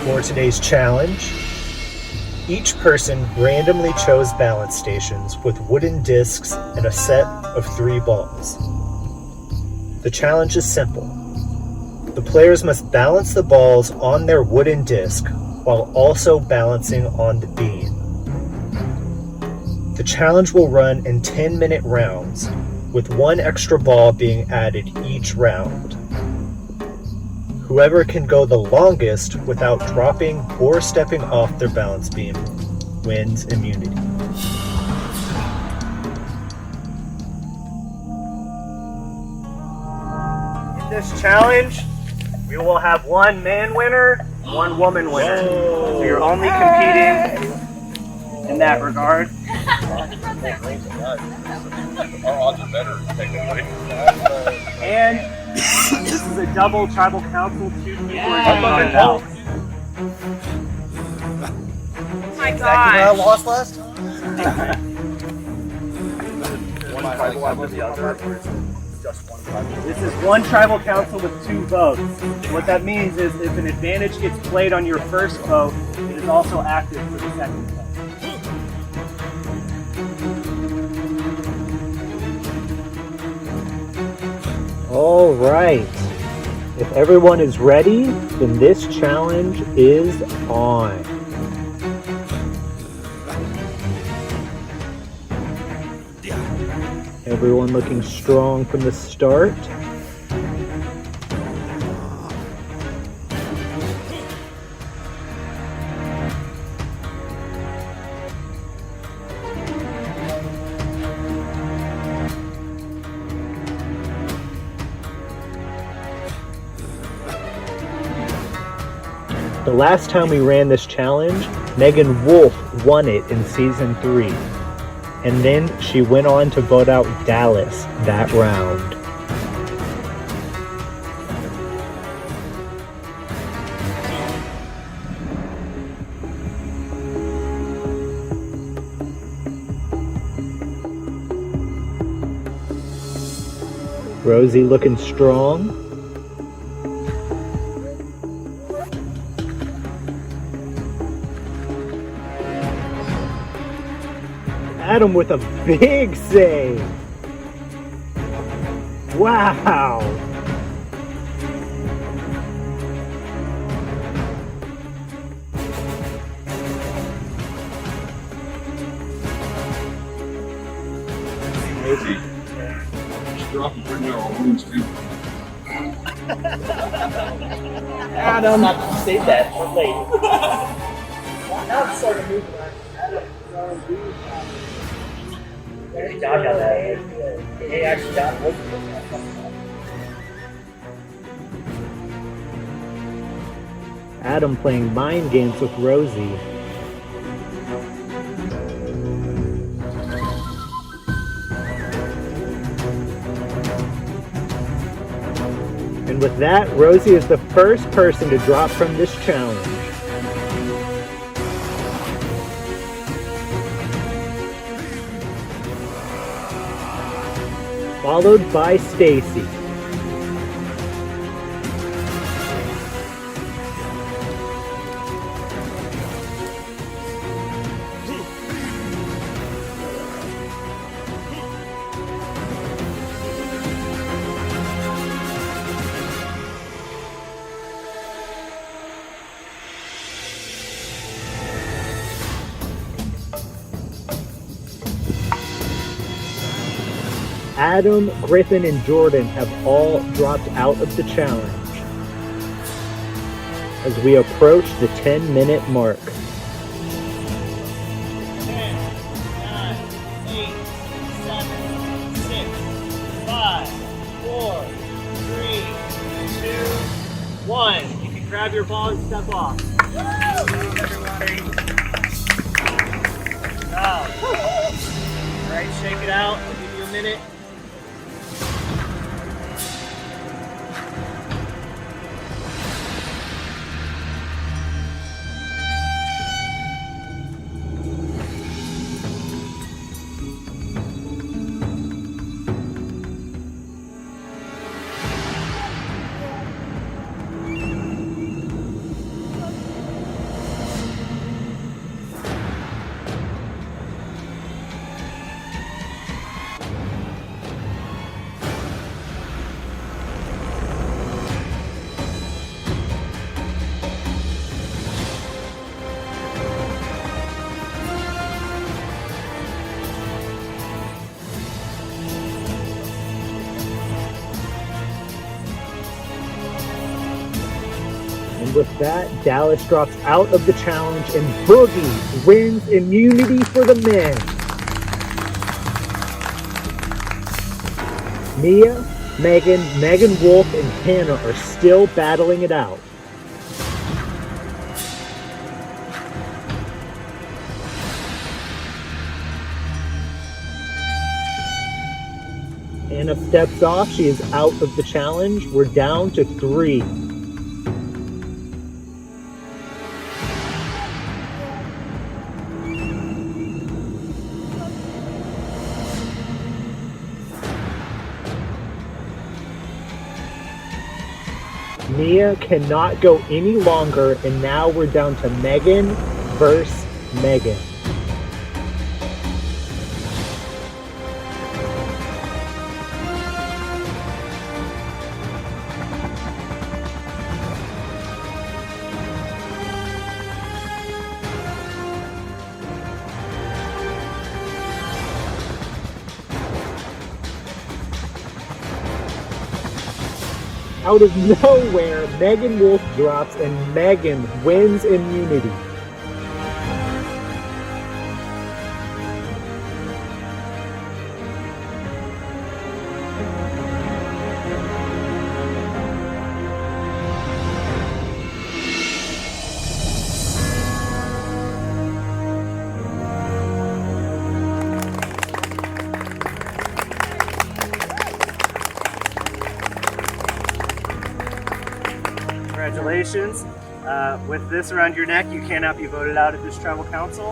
For today's challenge, each person randomly chose balance stations with wooden discs and a set of 3 balls. The challenge is simple. The players must balance the balls on their wooden disc while also balancing on the beam. The challenge will run in 10-minute rounds, with 1 extra ball being added each round. Whoever can go the longest without dropping or stepping off their balance beam wins immunity. In this challenge, we will have 1 man winner, 1 woman winner. So you're only competing in that regard. Our odds are better, technically. And this is a double tribal council. 2 people are involved. Oh my god. Lost last time? One tribal out of the other. Just one tribal. This is 1 tribal council with 2 votes. What that means is if an advantage gets played on your first vote, it is also active for the second vote. All right. If everyone is ready, then this challenge is on. Everyone looking strong from the start. The last time we ran this challenge, Megan Wolf won it in season 3. And then she went on to vote out Dallas that round. Rosie looking strong. Adam with a big save. Wow. Rosie, just drop and bring our wounds too. Adam, not say that. We're late. Now it's starting to move around. There's Josh on that. Hey, actually, Josh was Adam playing mind games with Rosie. And with that, Rosie is the first person to drop from this challenge. Followed by Stacy. Adam, Griffin, and Jordan have all dropped out of the challenge as we approach the 10-minute mark. 10, 9, 8, 7, 6, 5, 4, 3, 2, 1. You can grab your ball and step off. Everybody. Wow. All right, shake it out. I'll give you a minute. with that, Dallas drops out of the challenge and Boogie wins immunity for the men. Mia, Megan Wolf, and Hannah are still battling it out. Hannah steps off. She is out of the challenge. We're down to 3. Mia cannot go any longer, and now we're down to Megan versus Megan. Out of nowhere, Megan Wolf drops and Megan wins immunity. Congratulations. With this around your neck, you cannot be voted out of this tribal council.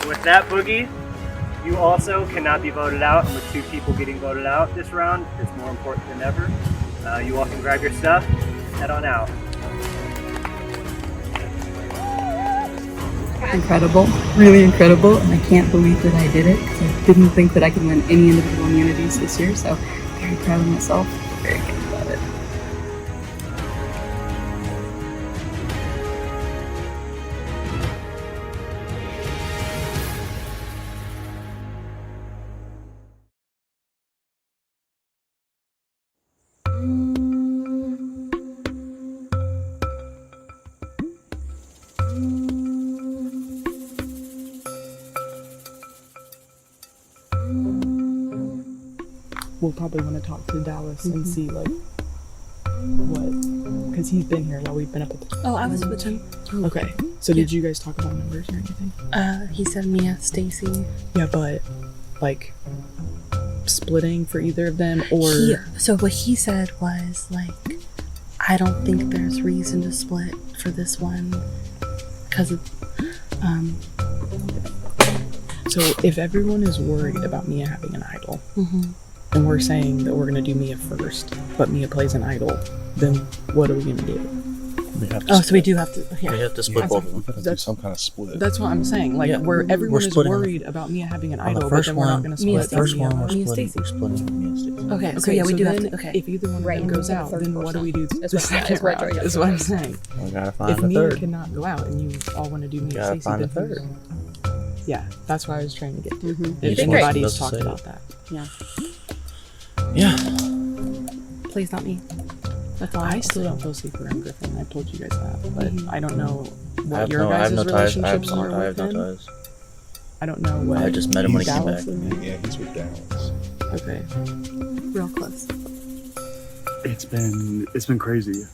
With that, Boogie, you also cannot be voted out. And with 2 people getting voted out this round, it's more important than ever. You all can grab your stuff, head on out. Incredible, really incredible, and I can't believe that I did it because I didn't think that I could win any individual immunities this year, so very proud of myself, very good about it. We'll probably want to talk to Dallas and see like what, because he's been here while we've been up at the... Oh, I was with him. Okay, so did you guys talk about numbers or anything? He said Mia, Stacy. Yeah, but like splitting for either of them or... So what he said was like, I don't think there's reason to split for this one because of, So if everyone is worried about Mia having an idol, and we're saying that we're going to do Mia first, but Mia plays an idol, then what are we going to do? We have to so we do have to. Yeah. We have to split both of them. We gotta do some kind of split. That's what I'm saying. Like, where everyone is splitting worried about Mia having an on the idol, but first then we're not going to Mia split. The first Mia. one, we're Mia splitting. Stacy. We're splitting Mia Stacy. Okay, so yeah, we so do have then to. Okay. if either one of them goes out, then what do we do That's the right, second that's right, round? right, Is what I'm saying. We gotta find If a Mia third. cannot go out and you all want to do Mia Gotta Stacy, find a then who's- third. Yeah, that's what I was trying to get to. Each If one anybody's does talked say about it. that. Yeah. Please not me. That's all. I still don't feel safe around Griffin. I've told you guys that, but I don't know I what have your no, I have guys' no ties. relationships are I with have no him. ties. I don't know what. I just met him when he came Dallas back. is. Yeah, he's with Dallas. Okay. Real close. It's been crazy.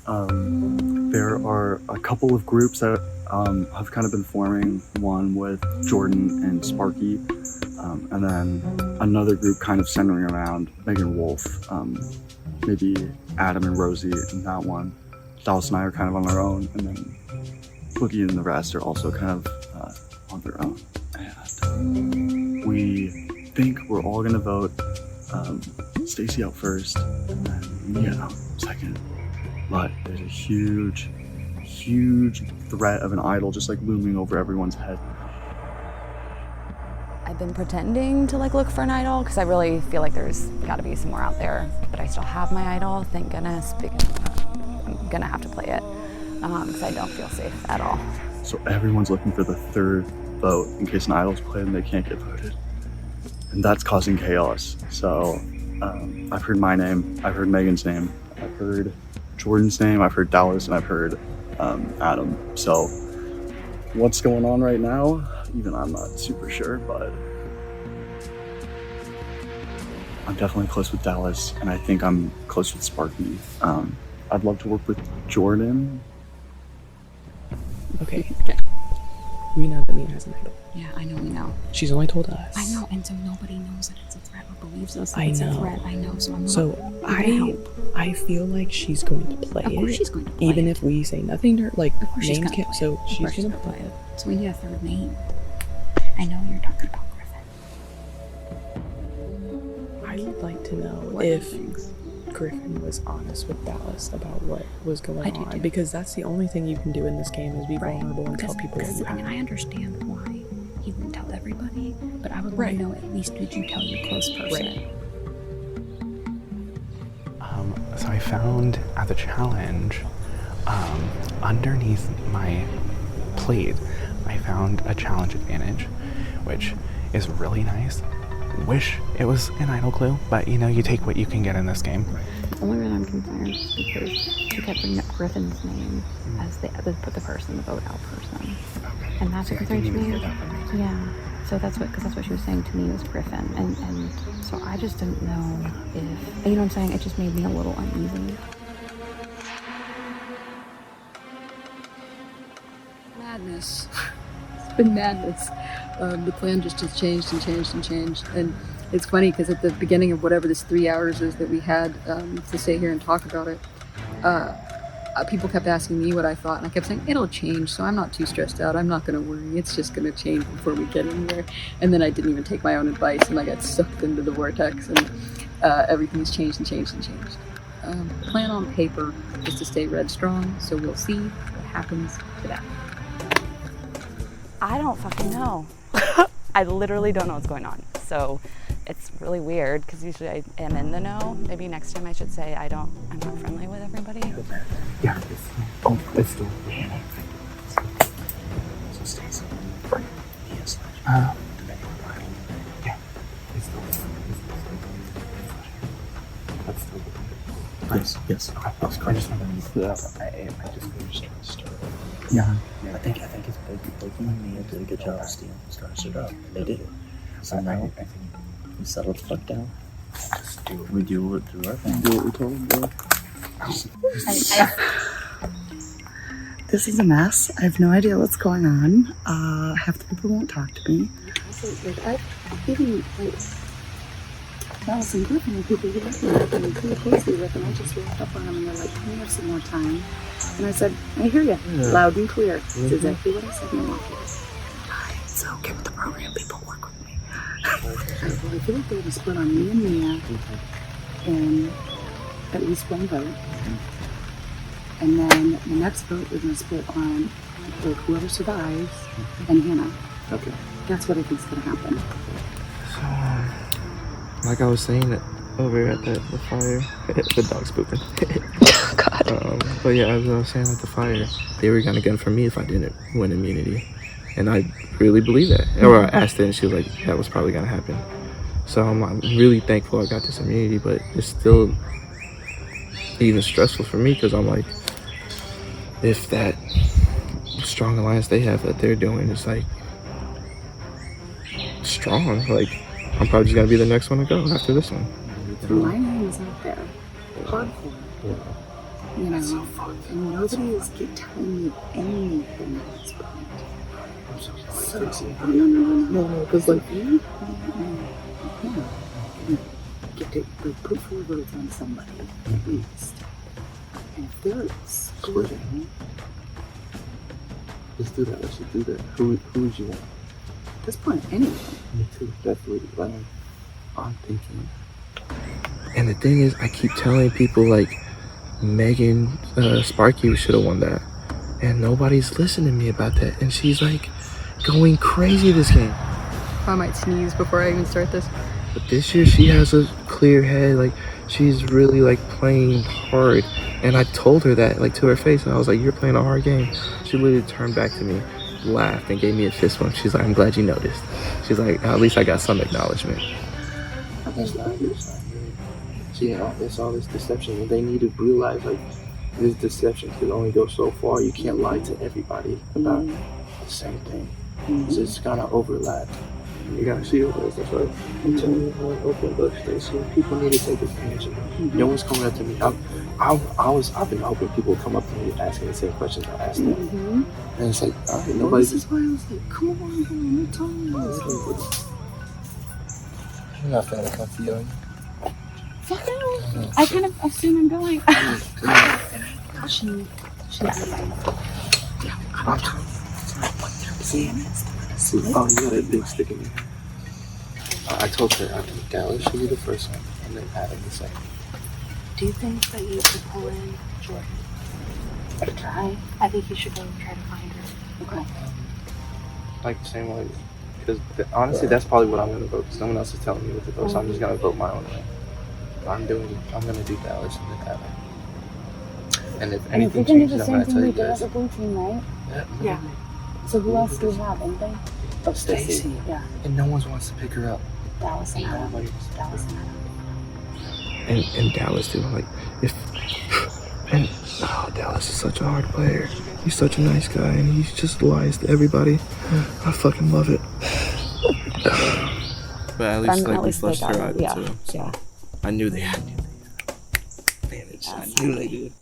There are a couple of groups that have kind of been forming. One with Jordan and Sparky, and then another group kind of centering around Megan Wolf. Maybe Adam and Rosie in that one. Dallas and I are kind of on our own, and then Boogie and the rest are also kind of on their own. And we think we're all gonna vote Stacy out first, and then Mia out second. But there's a huge threat of an idol just like looming over everyone's head. I've been pretending to like look for an idol because I really feel like there's got to be some more out there, but I still have my idol, thank goodness, because I'm gonna have to play it because I don't feel safe at all. So everyone's looking for the third vote in case an idol's played and they can't get voted. And that's causing chaos. So I've heard my name, I've heard Megan's name, I've heard Jordan's name, I've heard Dallas, and I've heard Adam. So what's going on right now? Even I'm not super sure, but I'm definitely close with Dallas, and I think I'm close with Sparky. I'd love to work with Jordan. Okay. We know that Mia has an idol. Yeah, I know we know. She's only told us. I know, and so nobody knows that it's a threat or believes us that I it's know. a threat. I know, so I'm not. So I feel like she's going to play Of course it. she's going to play even it. if we say nothing to her, like Of course she's names gonna can't. play So it. Of she's course gonna gonna play it. So we need a third name. I know you're talking about Griffin. I would like to know What he if thinks. Griffin was honest with Dallas about what was going I do on, too. because that's the only thing you can do in this game is be vulnerable and tell people what you I mean, have. I understand why he wouldn't tell everybody, but I would want Right. to know at least did you tell your close person? Right. So I found at the challenge, underneath my plate, I found a challenge advantage, which is really nice. Wish it was an idol clue, but you know, you take what you can get in this game. The only reason I'm concerned is because you kept bringing up Griffin's name as the person, the vote out person, and that's what concerns me. Yeah. So that's what she was saying to me was Griffin, and so I just didn't know if, you know what I'm saying, it just made me a little uneasy. Madness. It's been madness. The plan just has changed and changed and changed, and it's funny because at the beginning of whatever this 3 hours is that we had to sit here and talk about it, people kept asking me what I thought, and I kept saying it'll change, so I'm not too stressed out. I'm not going to worry. It's just going to change before we get anywhere. And then I didn't even take my own advice, and I got sucked into the vortex, and everything's changed and changed and changed. The plan on paper is to stay red strong, so we'll see what happens to that. I don't fucking know. I literally don't know what's going on. So it's really weird because usually I am in the know. Maybe next time I should say I'm not friendly with everybody. Yeah, it's still. So Stacy, yes. Yeah, it's still. That's still. Nice. Yes. Okay. I just wanted to I just finished. Yeah. I think it's both you and me did a good job of stealing, starting shit up. They did it. So now we settle the fuck down. We do our thing. Do what we told them, bro. This is a mess. I have no idea what's going on. Half the people won't talk to me. I even Allison Griffin and people who left me with and pretty closely with, and I just walked up on them and they're like, can we have some more time? And I said, I hear you, loud and clear. That's exactly what I said in my office. Alright, so get with the program, people work with me. Well, I feel like they have a split on me and Mia in at least one vote. And then the next vote we're going to split on like whoever survives and Hannah. Okay. That's what I think is going to happen. So, like I was saying over at the fire, the dog's pooping. God. But yeah, as I was saying at the fire, they were gonna gun for me if I didn't win immunity, and I really believe that. Or I asked her, and she was like, "That was probably gonna happen." So I'm really thankful I got this immunity, but it's still even stressful for me because I'm like, if that strong alliance they have that they're doing is like strong, like I'm probably just gonna be the next one to go after this one. My name is out there. Hardcore. You know, and nobody is telling me anything at this point. No, because like you get to put 4 votes on somebody at least. And if they're splitting, Let's do that. Let's just do that. Who would you want? at this point, anyone. Me too. Definitely. Like, I'm thinking. And the thing is, I keep telling people like Megan Sparky should have won that, and nobody's listening to me about that. And she's like going crazy this game. I might sneeze before I even start this. But this year she has a clear head. Like she's really like playing hard. And I told her that like to her face, and I was like, "You're playing a hard game." She literally turned back to me laughed and gave me a fist bump. She's like, I'm glad you noticed. She's like, at least I got some acknowledgement. It's not good. See, it's all this deception, and they need to realize like this deception can only go so far. You can't lie to everybody about the same thing. So it's gonna overlap. You gotta see it as that's right. I'm telling you, how open book Stacey. People need to take advantage of it. No one's coming up to me. I've been hoping people would come up to me asking the same questions I asked them. And it's like, nobody. This is why I was like, come on, bro, you're telling me. I'm not finna come for you. Fuck no. I kind of assume I'm going. See, oh, you got a big stick in your hand. I told her, I think Dallas should be the first one, and then Adam the second. Do you think that you could pull in Jordan? Try? I think you should go try to find her. Okay. Like the same way. Because honestly, that's probably what I'm going to vote. Because no one else is telling me what to vote, so I'm just going to vote my own way. I'm going to do Dallas and then Adam. And if anything changes, I'm going to tell you guys. The blue team, right? Yeah. So who else do we have? Anything? Oh, Stacey. Yeah. And no one wants to pick her up. Dallas and Adam. Nobody. Dallas and Adam. And Dallas too. Like Dallas is such a hard player. He's such a nice guy, and he just lies to everybody. I fucking love it. But at least like we flushed her out too. So I knew they had advantage. I knew they did.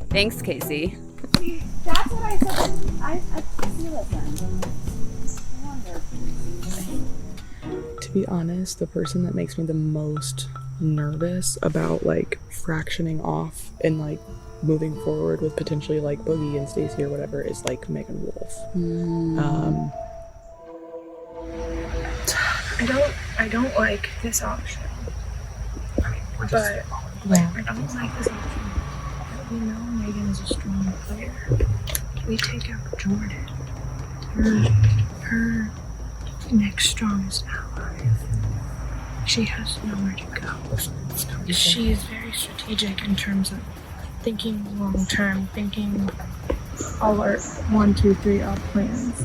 Thanks, Casey. That's what I said. I feel it then. To be honest, the person that makes me the most nervous about like fractioning off and like moving forward with potentially like Boogie and Stacey or whatever is like Megan Wolf. I don't like this option. But I don't like this option. We know Megan is a strong player. We take out Jordan. Her next strongest ally. She has nowhere to go. She is very strategic in terms of thinking long term, thinking all our 1, 2, 3 up plans.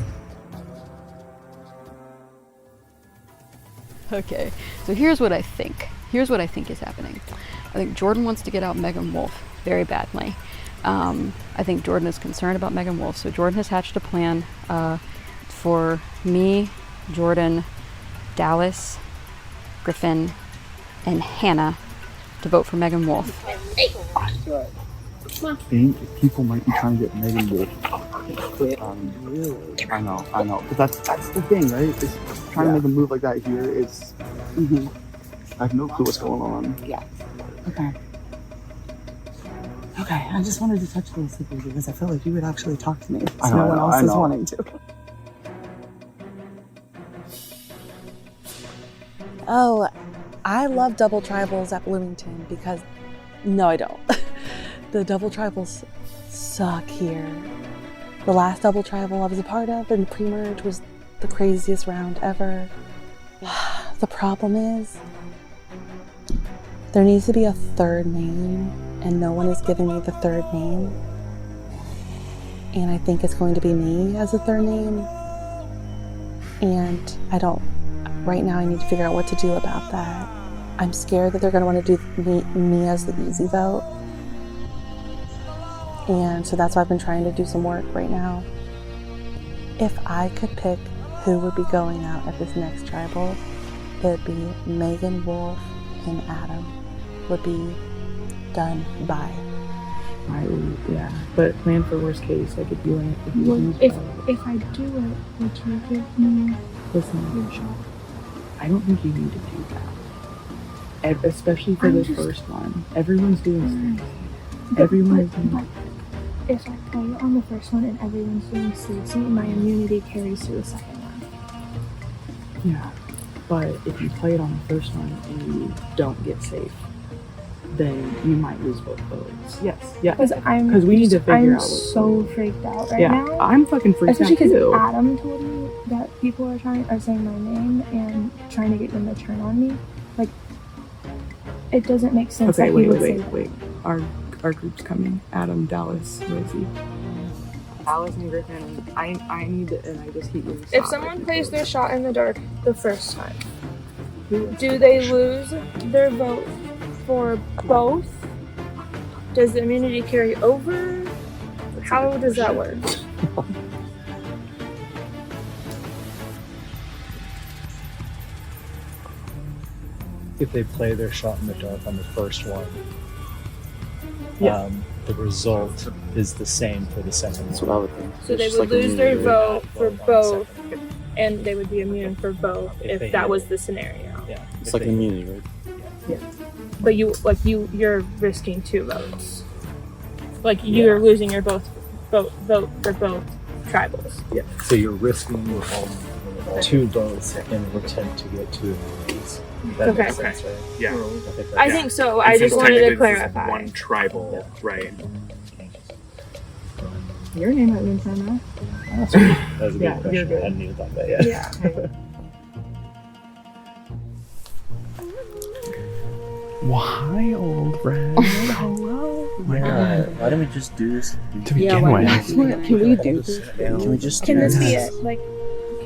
Okay, so here's what I think. Here's what I think is happening. I think Jordan wants to get out Megan Wolf very badly. I think Jordan is concerned about Megan Wolf, so Jordan has hatched a plan for me, Jordan, Dallas, Griffin, and Hannah to vote for Megan Wolf. I think people might be trying to get Megan Wolf. I know. But that's the thing, right? Is trying to make a move like that here is. I have no clue what's going on. Yeah. Okay. I just wanted to touch base with you because I feel like you would actually talk to me. So no one else is wanting to. Oh, I love double tribals at Bloomington because, no, I don't. The double tribals suck here. The last double tribal I was a part of in pre-merge was the craziest round ever. The problem is, there needs to be a third name, and no one is giving me the third name. And I think it's going to be me as a third name. And right now I need to figure out what to do about that. I'm scared that they're going to want to do me as the easy vote. And so that's why I've been trying to do some work right now. If I could pick who would be going out at this next tribal, it would be Megan Wolf and Adam would be done by. But plan for worst case, like if you want If I do it, would you give me your shot? I don't think you need to do that. Especially for the first one. Everyone's doing things. Everyone is doing. If I play on the first one and everyone's doing Stacey, my immunity carries to the second one. Yeah. But if you play it on the first one and you don't get safe, then you might lose both votes. Yes. Yeah. Because we need to figure out. I'm so freaked out right now. I'm fucking freaked out too. Especially because Adam told me that people are saying my name and trying to get them to turn on me. Like, it doesn't make sense. Okay, wait. Our group's coming. Adam, Dallas, Rosie. Alice and Griffin, I need it, and I just hate you. If someone plays their shot in the dark the first time, do they lose their vote for both? Does the immunity carry over? How does that work? If they play their shot in the dark on the first one, Yeah. the result is the same for the second That's one. what I would think. So they It's would like lose their immunity, right? vote for both, and they would be immune for both If they if that hit was it. the scenario. Yeah. It's if like they- immunity, right? But you're risking 2 votes. Like you're losing your vote for both tribals. Yeah. So you're risking 2 votes in an attempt to get 2 immunities. That Okay. makes sense, right? Yeah. I think so. I And just since wanted to technically this is clarify. one tribal, right? Your name hasn't been turned out. That was a good Yeah, question. you're good. I hadn't even thought about that yet. Yeah. Wild red. Hello. Yeah. Why don't we just do this To begin with. Can we do this? Can we just Can do this be this? it? Like,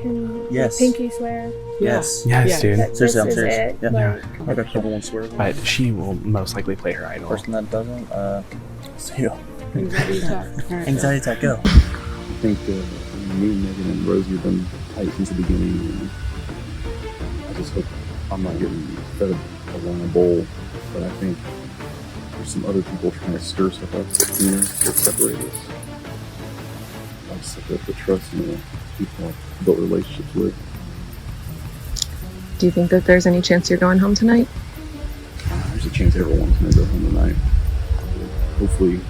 can Yes. Pinky swear? Yes. Yes, Yeah. dude. That Seriously, I'm this is serious. it? Yeah. Like, I got trouble won't swear. But she will most likely play her idol. Person that doesn't, Zero. Anxiety attack. Anxiety attack, go. I think me, Megan, and Rosie have been tight since the beginning. And I just hope I'm not getting fed along a bowl. But I think there's some other people trying to stir stuff up, to separate us. I've set up the trust in the people I've built relationships with. Do you think that there's any chance you're going home tonight? There's a chance everyone's going to go home tonight. Hopefully,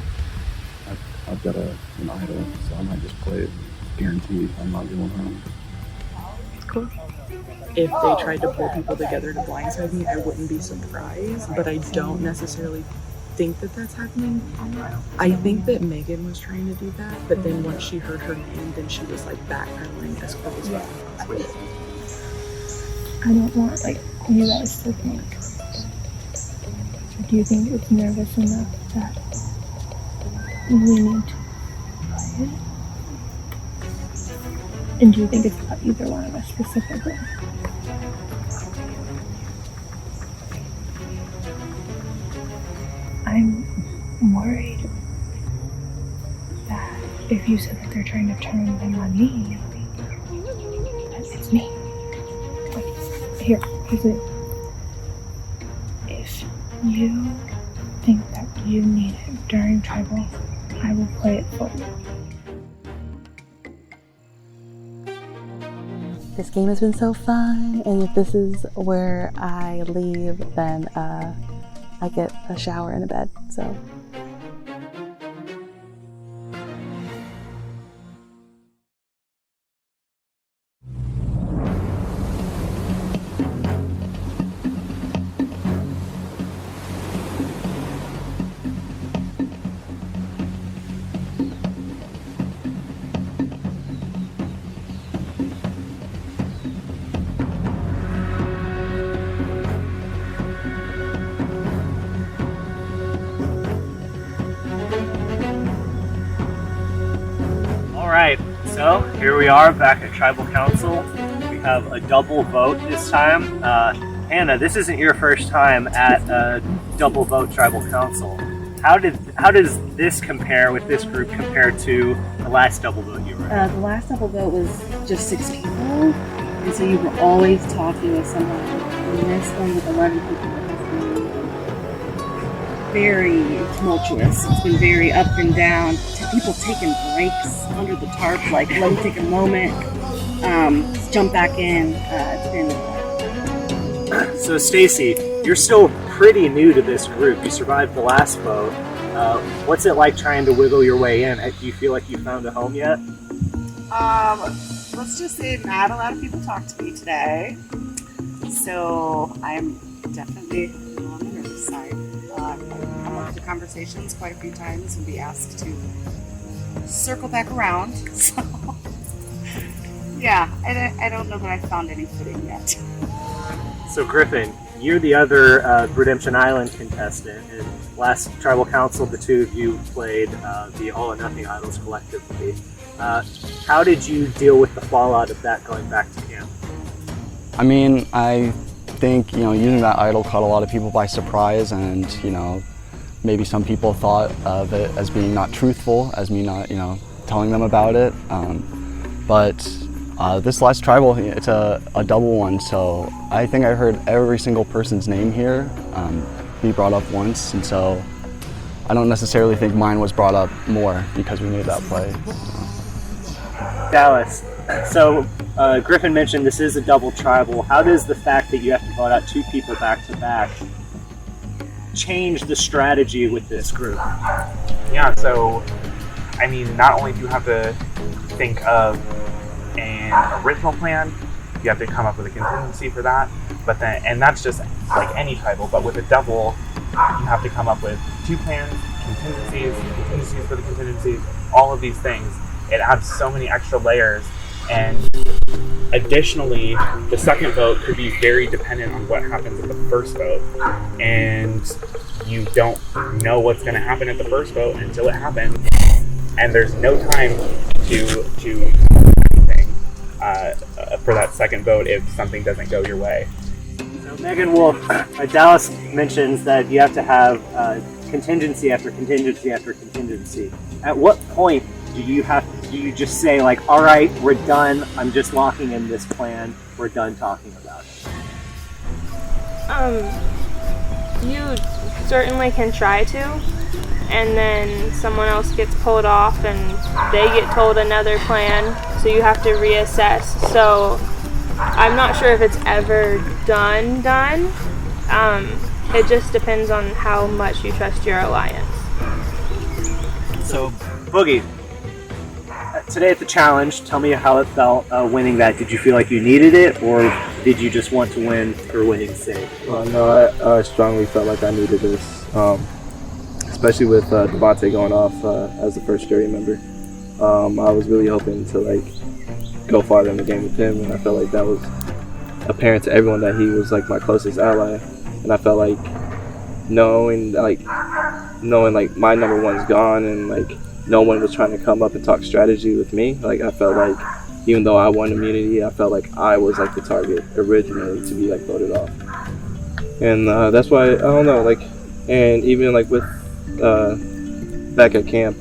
I've got an idol, so I might just play it. Guaranteed, I'm not going home. Cool. If they tried to pull people together to blindside me, I wouldn't be surprised, but I don't necessarily think that that's happening. I think that Megan was trying to do that, but then once she heard her name, then she was like backpedaling as quick as possible. I don't want you guys to think. Do you think it's nervous enough that we need to play it? And do you think it's about either one of us specifically? I'm worried that if you said that they're trying to turn them on me, that it's me. Here's it. If you think that you need it during tribal, I will play it for you. This game has been so fun, and if this is where I leave, then I get a shower and a bed, so. Alright, so here we are back at Tribal Council. We have a double vote this time. Hannah, this isn't your first time at a double vote Tribal Council. How does this compare with this group compared to the last double vote you were at? The last double vote was just 6 people, and so you were always talking with someone. And this one with 11 people has been very tumultuous. It's been very up and down. People taking breaks under the tarp, like let me take a moment, jump back in. It's been. So Stacy, you're still pretty new to this group. You survived the last vote. What's it like trying to wiggle your way in? Do you feel like you found a home yet? Let's just say not a lot of people talk to me today, so I'm definitely on the nervous side. Come up to conversations quite a few times and be asked to circle back around. So, yeah, I don't know that I found any footing yet. So Griffin, you're the other Redemption Island contestant. And last Tribal Council, the two of you played the All or Nothing Idols collectively. How did you deal with the fallout of that going back to camp? I mean, I think, using that idol caught a lot of people by surprise, and, maybe some people thought of it as being not truthful, as me not, telling them about it. But this last tribal, it's a double one, so I think I heard every single person's name here be brought up once, and so I don't necessarily think mine was brought up more because we made that play. Dallas, so Griffin mentioned this is a double tribal. How does the fact that you have to vote out 2 people back to back change the strategy with this group? Yeah, so I mean, not only do you have to think of an original plan, you have to come up with a contingency for that, but then, and that's just like any tribal, but with a double, you have to come up with 2 plans, contingencies for the contingencies, all of these things. It adds so many extra layers, and additionally, the second vote could be very dependent on what happens at the first vote, and you don't know what's going to happen at the first vote until it happens, and there's no time to do anything for that second vote if something doesn't go your way. So Megan Wolf, Dallas mentions that you have to have contingency after contingency after contingency. At what point do you just say, like, all right, we're done, I'm just locking in this plan, we're done talking about it? You certainly can try to, and then someone else gets pulled off and they get told another plan, so you have to reassess. So I'm not sure if it's ever done. It just depends on how much you trust your alliance. So, Boogie, today at the challenge, tell me how it felt winning that. Did you feel like you needed it, or did you just want to win for winning's sake? No, I strongly felt like I needed this, especially with Devontae going off as the first jury member. I was really hoping to go farther in the game with him, and I felt like that was apparent to everyone that he was my closest ally, and I felt like knowing my number one's gone, and no one was trying to come up and talk strategy with me. I felt like even though I won immunity, I felt like I was the target originally to be voted off, and that's why I don't know. And even with back at camp,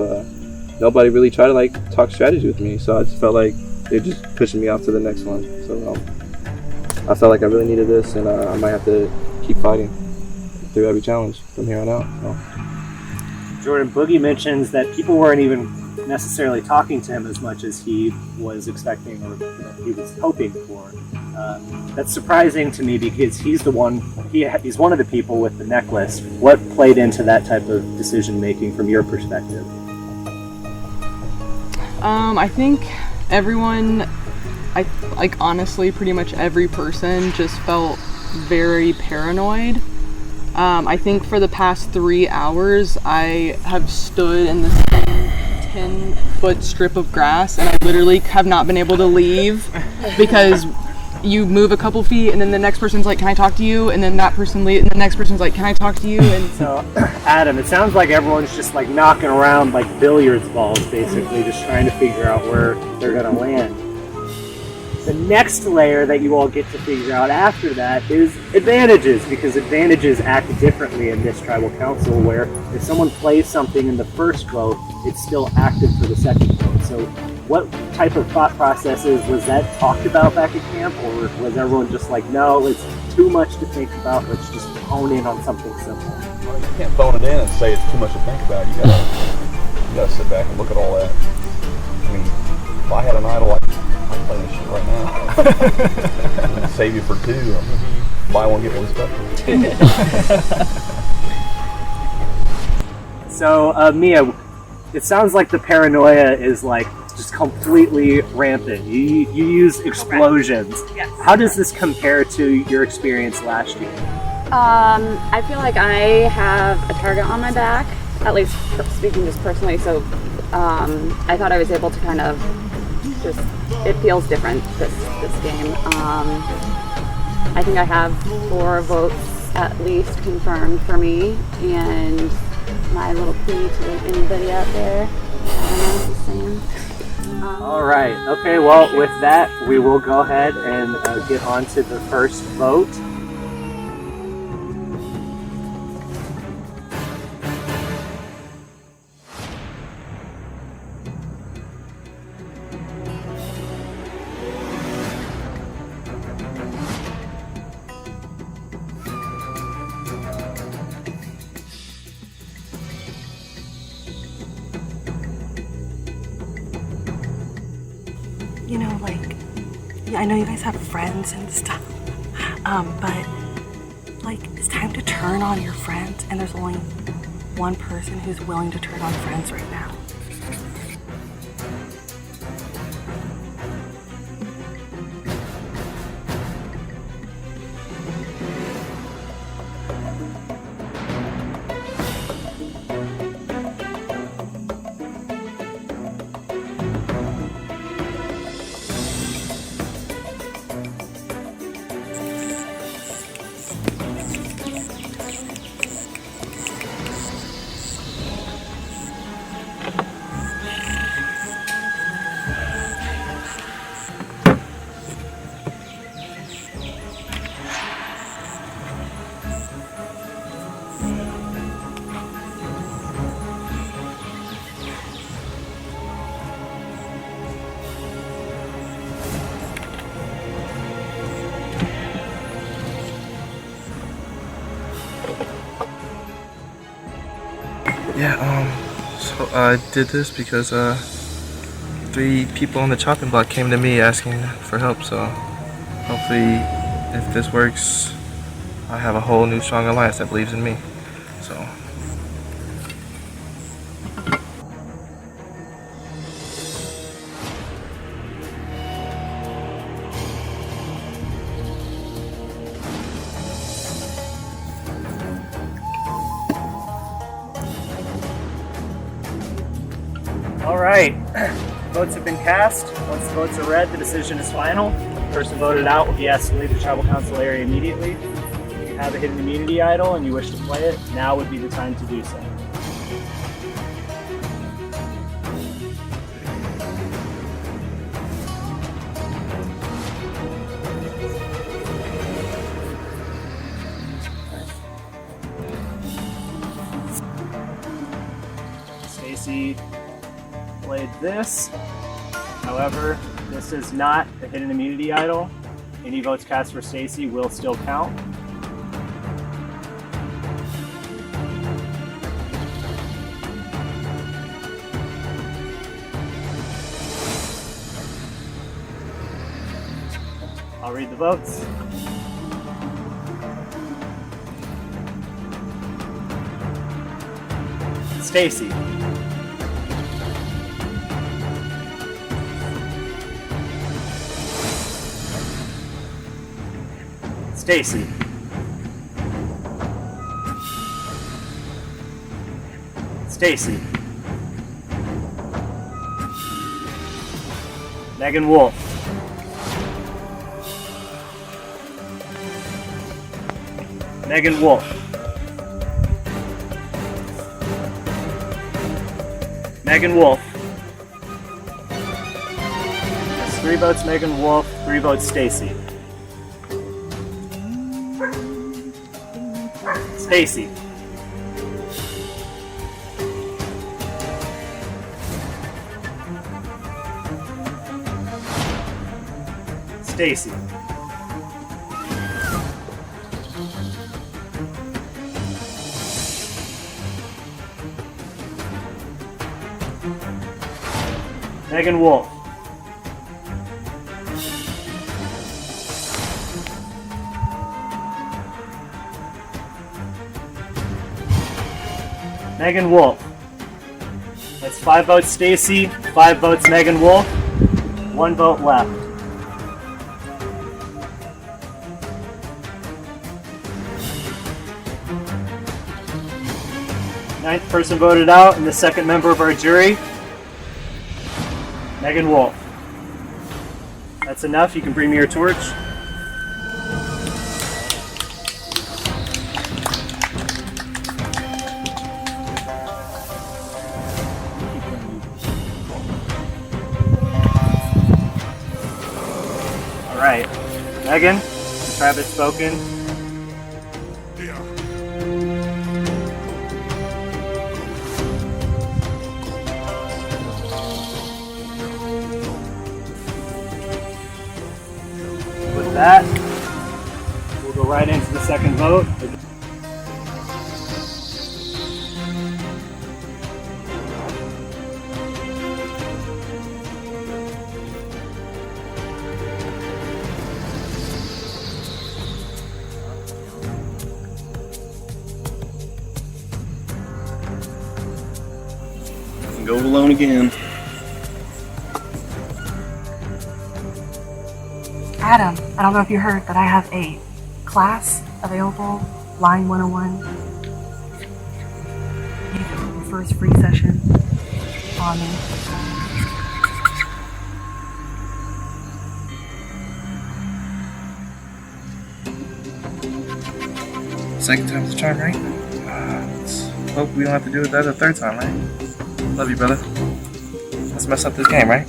nobody really tried to talk strategy with me. So I just felt like they're just pushing me off to the next one. So I felt like I really needed this, and I might have to keep fighting through every challenge from here on out. So. Jordan, Boogie mentions that people weren't even necessarily talking to him as much as he was expecting or he was hoping for. That's surprising to me because he's one of the people with the necklace. What played into that type of decision making from your perspective? I think everyone, honestly, pretty much every person just felt very paranoid. I think for the past 3 hours, I have stood in this 10-foot strip of grass, and I literally have not been able to leave because you move a couple feet, and then the next person's like, "Can I talk to you?" And then that person leaves, and the next person's like, "Can I talk to you?" And so, Adam, it sounds like everyone's just knocking around billiards balls, basically, just trying to figure out where they're gonna land. The next layer that you all get to figure out after that is advantages, because advantages act differently in this tribal council, where if someone plays something in the first vote, it's still active for the second vote. So what type of thought processes was that talked about back at camp, or was everyone just no, it's too much to think about, let's just hone in on something simple? Well, you can't phone it in and say it's too much to think about. You gotta sit back and look at all that. I mean, if I had an idol, I'd play this shit right now. Save you for 2. Buy one, get one special. So, Mia, it sounds like the paranoia is just completely rampant. You use explosions. Yes. How does this compare to your experience last year? I feel like I have a target on my back, at least speaking just personally, so I thought I was able to kind of just, it feels different this game. I think I have 4 votes at least confirmed for me, and my little plea to anybody out there, I don't know what he's saying. All right. Okay, well, with that, we will go ahead and get on to the first vote. You know, like, yeah, I know you guys have friends and stuff, but, like, it's time to turn on your friends, and there's only one person who's willing to turn on friends right now. Yeah, so I did this because 3 people on the chopping block came to me asking for help, so hopefully if this works, I have a whole new strong alliance that believes in me. So All right, votes have been cast. Once the votes are read, the decision is final. The person voted out will be asked to leave the tribal council area immediately. If you have a hidden immunity idol and you wish to play it, now would be the time to do so. Stacy played this. However, this is not a hidden immunity idol. Any votes cast for Stacy will still count. I'll read the votes. Stacy. Stacy. Stacy. Megan Wolf. Megan Wolf. Megan Wolf. That's 3 votes Megan Wolf, 3 votes Stacy. Stacy. Stacy. Megan Wolf. Megan Wolf. That's 5 votes Stacy, 5 votes Megan Wolf, 1 vote left. Ninth person voted out, and the second member of our jury, Megan Wolf. That's enough. You can bring me your torch. Megan, Travis spoken. With that, we'll go right into the second vote. Go alone again. Adam, I don't know if you heard, but I have a class available, Line 101. Your first free session on me. Second time's the charm, right? Let's hope we don't have to do it that a third time, right? Love you, brother. Let's mess up this game, right?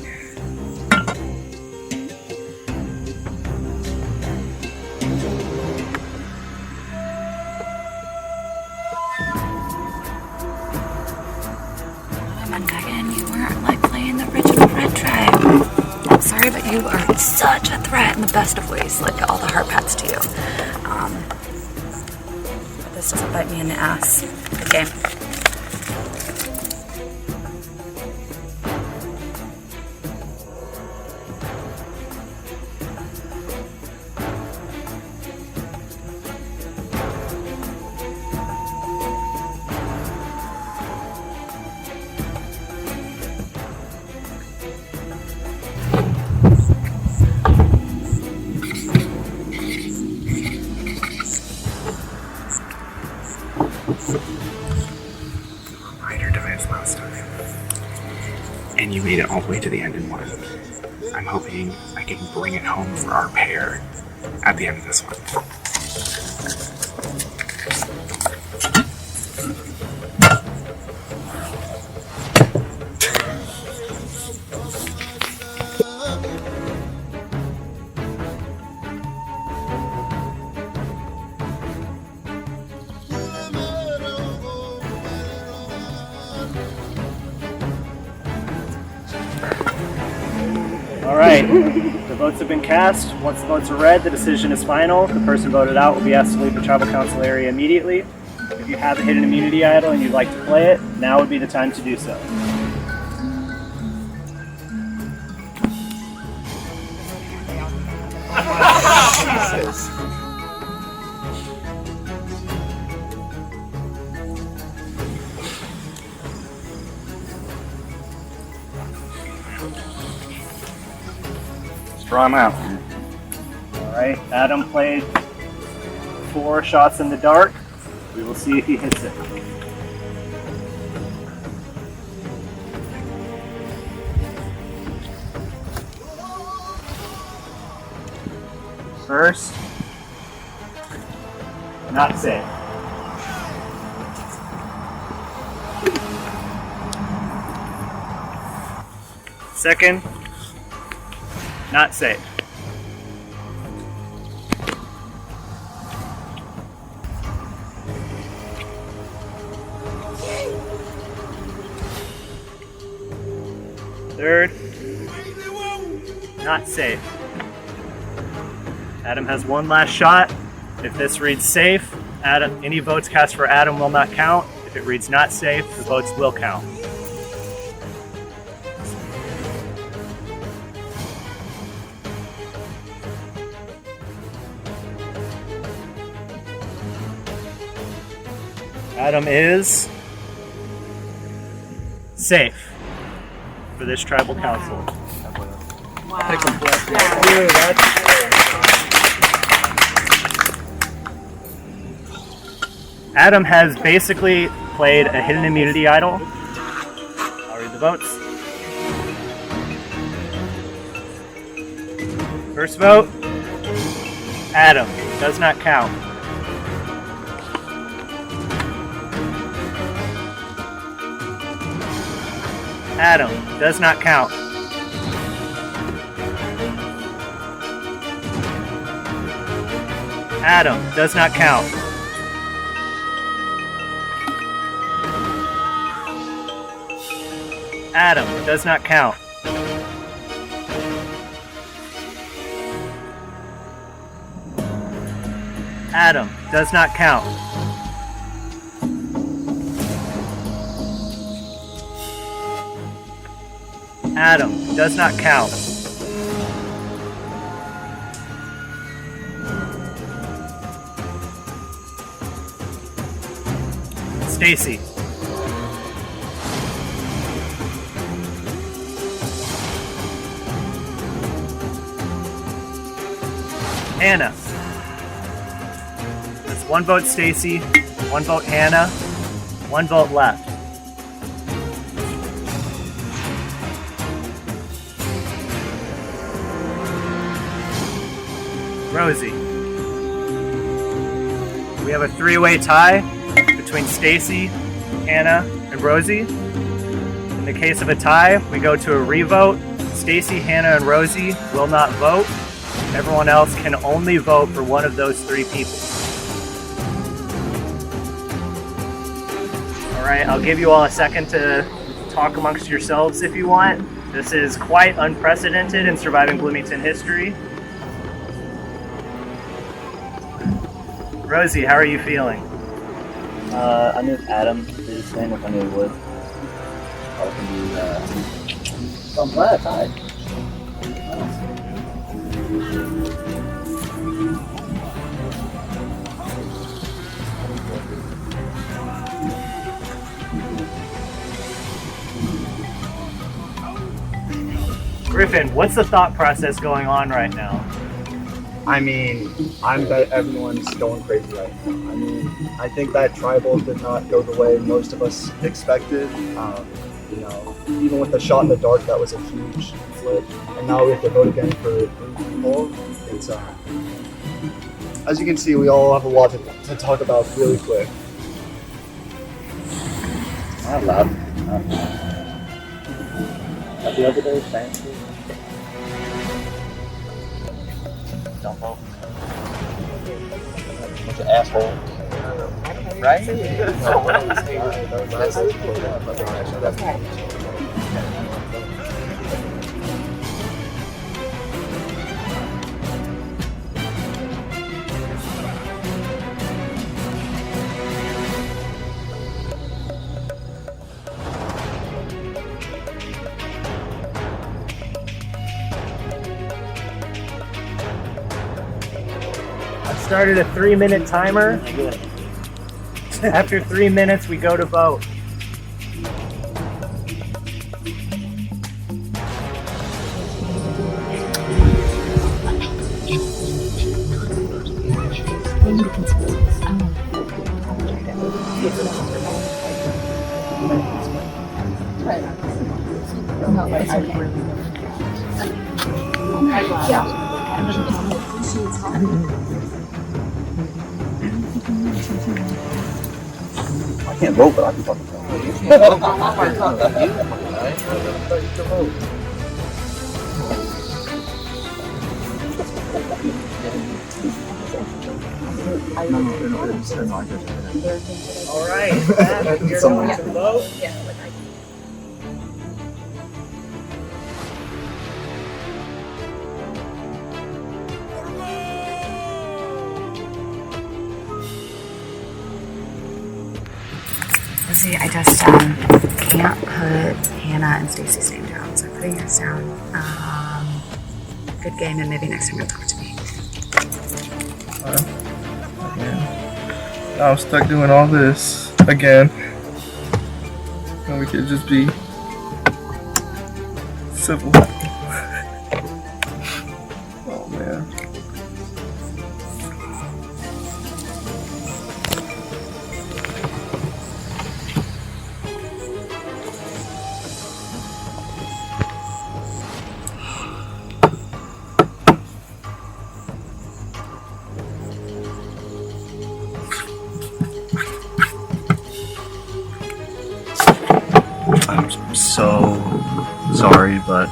Megan, you weren't like playing the original Red Tribe. I'm sorry, but you are such a threat in the best of ways. Like all the heart pats to you. But this doesn't bite me in the ass. Good game. Rider device last time. And you made it all the way to the end in one. I'm hoping I can bring it home for our pair at the end of this one. All right, the votes have been cast. Once the votes are read, the decision is final. The person voted out will be asked to leave the tribal council area immediately. If you have a hidden immunity idol and you'd like to play it, now would be the time to do so. Jesus. Draw him out. All right, Adam played 4 shots in the dark. We will see if he hits it. First, not safe. Second, not safe. Third, not safe. Adam has one last shot. If this reads safe, any votes cast for Adam will not count. If it reads not safe, the votes will count. Adam is safe for this tribal council. Wow. Adam has basically played a hidden immunity idol. I'll read the votes. First vote, Adam, does not count. Adam, does not count. Adam does not count. Adam does not count. Adam does not count. Adam does not count. Stacy. Hannah. That's 1 vote Stacy, 1 vote Hannah, 1 vote left. Rosie. We have a 3-way tie between Stacy, Hannah, and Rosie. In the case of a tie, we go to a revote. Stacy, Hannah, and Rosie will not vote. Everyone else can only vote for one of those 3 people. Alright, I'll give you all a second to talk amongst yourselves if you want. This is quite unprecedented in Surviving Bloomington history. Rosie, how are you feeling? I knew if Adam did the same, if I knew he would. I can do that. So I'm glad I tied. Griffin, what's the thought process going on right now? I mean, I bet everyone's going crazy right now. I mean, I think that tribal did not go the way most of us expected. You know, even with the shot in the dark, that was a huge flip. And now we have to vote again for 3 people. It's as you can see, we all have a lot to talk about really quick. I love the other day, fancy. Don't vote. Bunch of assholes. Right? Started a 3-minute timer. After 3 minutes, we go to vote. I can't vote, but I can fucking tell. All right, Matt, you're going to vote. See, I just can't put Hannah and Stacy's name down, so I'm putting yours down. Good game, and maybe next time you'll talk to me. I'm stuck doing all this again. And we could just be civil. Oh man. I'm so sorry, but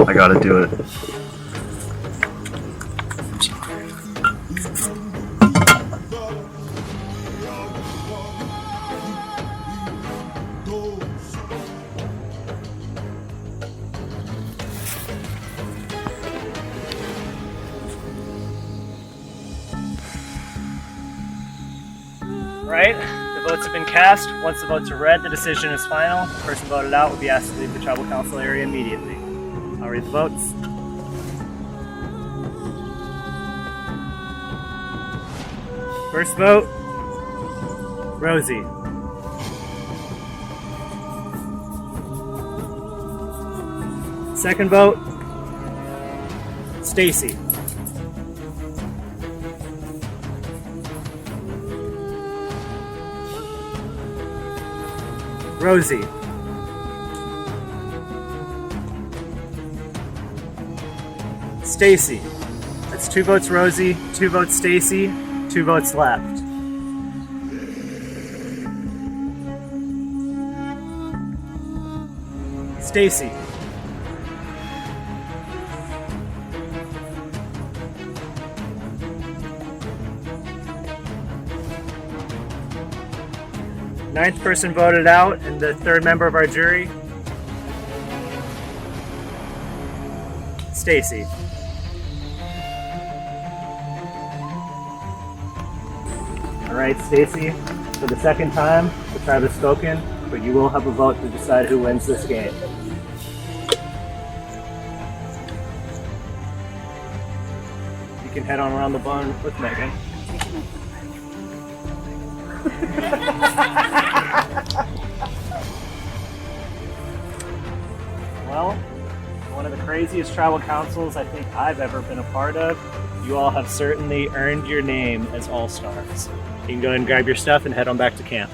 I gotta do it. I'm sorry. Alright, the votes have been cast. Once the votes are read, the decision is final. The person voted out will be asked to leave the tribal council area immediately. I'll read the votes. First vote, Rosie. Second vote, Stacy. Rosie. Stacy. That's 2 votes Rosie, 2 votes Stacy, 2 votes left. Stacy. Ninth person voted out, and the third member of our jury, Stacy. All right, Stacy, for the second time, the tribe has spoken, but you will have a vote to decide who wins this game. You can head on around the barn with Megan. Well, one of the craziest tribal councils I think I've ever been a part of. You all have certainly earned your name as all-stars. You can go ahead and grab your stuff and head on back to camp.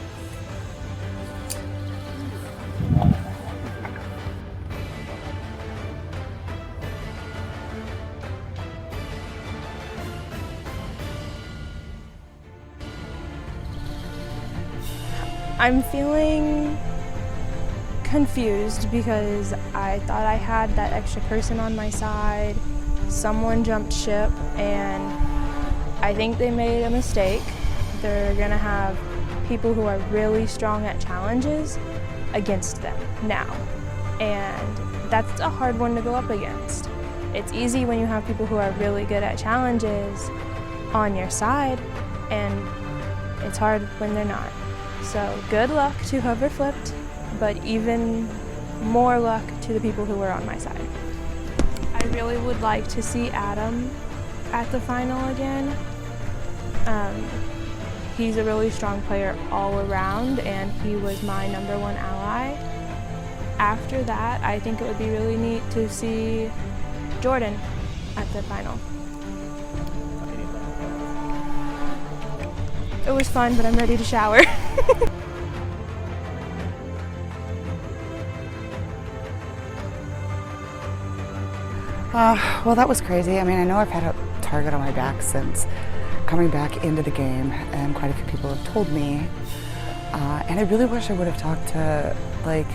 I'm feeling confused because I thought I had that extra person on my side. Someone jumped ship and I think they made a mistake. They're gonna have people who are really strong at challenges against them now. And that's a hard one to go up against. It's easy when you have people who are really good at challenges on your side, and it's hard when they're not. So good luck to whoever flipped, but even more luck to the people who were on my side. I really would like to see Adam at the final again. He's a really strong player all around, and he was my #1 ally. After that, I think it would be really neat to see Jordan at the final. It was fun, but I'm ready to shower. Well, that was crazy. I mean, I know I've had a target on my back since coming back into the game, and quite a few people have told me. And I really wish I would have talked to, like,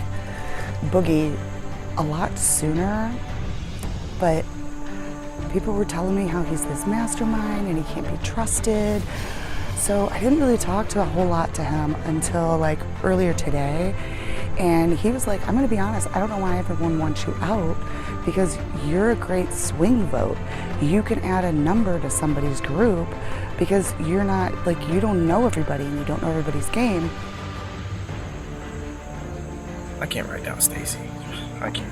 Boogie a lot sooner, but people were telling me how he's this mastermind and he can't be trusted. So I didn't really talk to a whole lot to him until like earlier today. And he was like, I'm gonna be honest, I don't know why everyone wants you out, because you're a great swing vote. You can add a number to somebody's group because you're not, like, you don't know everybody and you don't know everybody's game. I can't write down Stacy. I can't.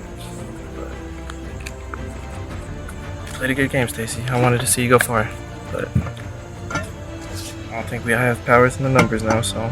Played a good game, Stacy. I wanted to see you go far, but I don't think we have powers in the numbers now, so